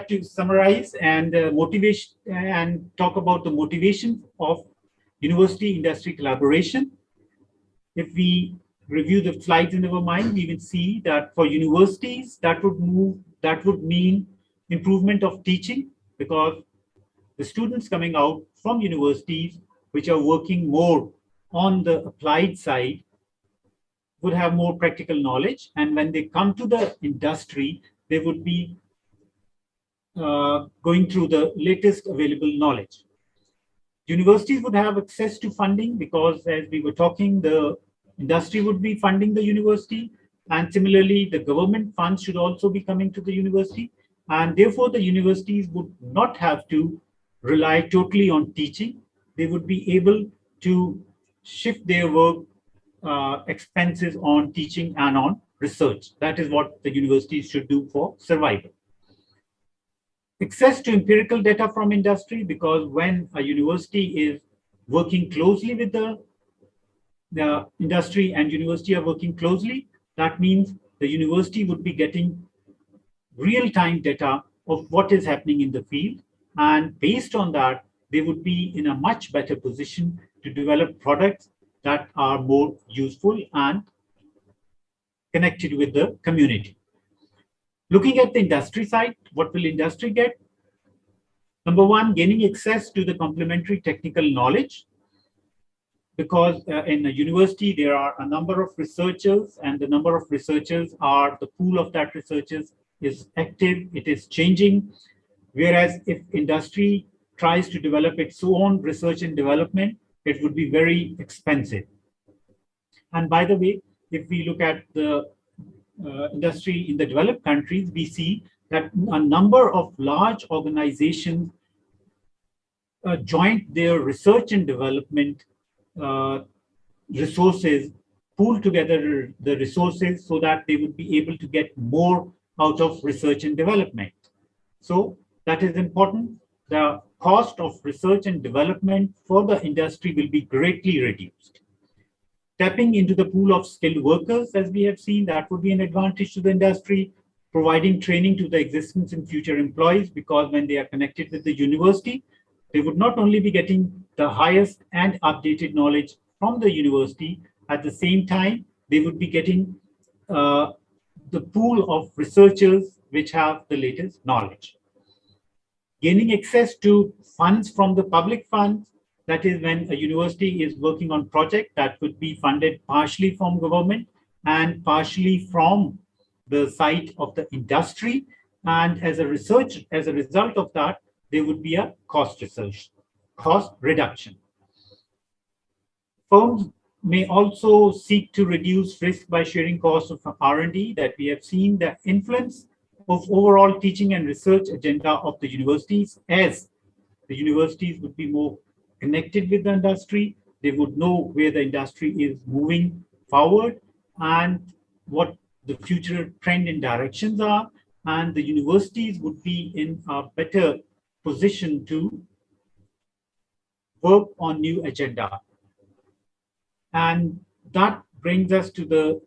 to summarize and motivation and talk about the motivation of university industry collaboration. If we review the slides in our mind, we will see that for universities, that would mean improvement of teaching, because the students coming out from universities which are working more on the applied side would have more practical knowledge. And when they come to the industry, they would be going through the latest available knowledge. Universities would have access to funding because, as we were talking, the industry would be funding the university. And similarly, the government funds should also be coming to the university. And therefore, the universities would not have to rely totally on teaching. They would be able to shift their work expenses on teaching and on research. That is what the universities should do for survival. Access to empirical data from industry, because when a university is working closely with the industry and university are working closely, that means the university would be getting real-time data of what is happening in the field. And based on that, they would be in a much better position to develop products that are more useful and connected with the community. Looking at the industry side, what will industry get? Number one, gaining access to the complementary technical knowledge, because in a university, there are a number of researchers, and the number of researchers are the pool of that researchers is active, it is changing. Whereas if industry tries to develop its own research and development, it would be very expensive. And by the way, if we look at the industry in the developed countries, we see that a number of large organizations joined their research and development resources, pool together the resources so that they would be able to get more out of research and development. So that is important. The cost of research and development for the industry will be greatly reduced. Tapping into the pool of skilled workers, as we have seen, that would be an advantage to the industry. Providing training to the existing and future employees, because when they are connected with the university, they would not only be getting the highest and updated knowledge from the university, at the same time, they would be getting the pool of researchers which have the latest knowledge. Gaining access to funds from the public funds, that is when a university is working on project that would be funded partially from government and partially from the side of the industry. And as a result of that, there would be a cost reduction. Firms may also seek to reduce risk by sharing costs of R&D, that we have seen the influence of overall teaching and research agenda of the universities, as the universities would be more connected with the industry. They would know where the industry is moving forward and what the future trend and directions are, and the universities would be in a better position to work on new agenda. And that brings us to the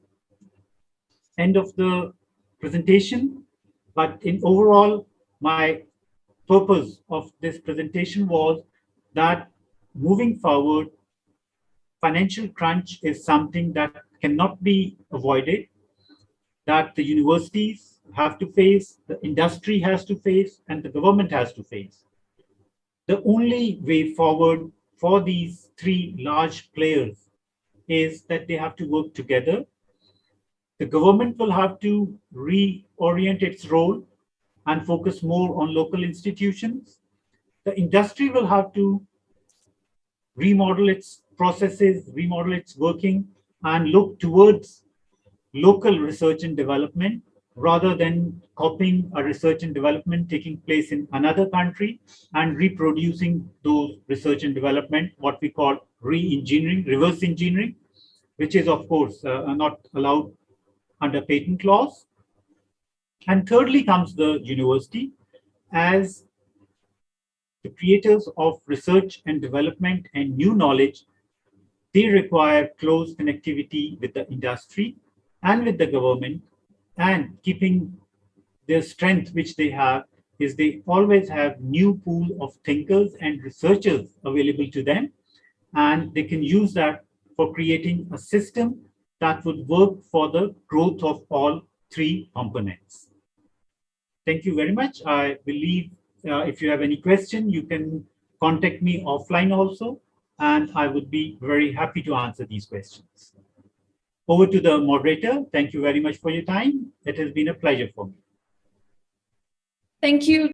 end of the presentation. But in overall, my purpose of this presentation was that moving forward, financial crunch is something that cannot be avoided, that the universities have to face, the industry has to face, and the government has to face. The only way forward for these three large players is that they have to work together. The government will have to reorient its role and focus more on local institutions. The industry will have to remodel its processes, remodel its working, and look towards local research and development rather than copying a research and development taking place in another country and reproducing those research and development, what we call re-engineering, reverse engineering, which is of course not allowed under patent laws. And thirdly comes the university as the creators of research and development and new knowledge. They require close connectivity with the industry and with the government, and keeping their strength which they have is they always have new pool of thinkers and researchers available to them, and they can use that for creating a system that would work for the growth of all three components. Thank you very much. I believe if you have any question, you can contact me offline also, and I would be very happy to answer these questions. Over to the moderator. Thank you very much for your time. It has been a pleasure for me. Thank you.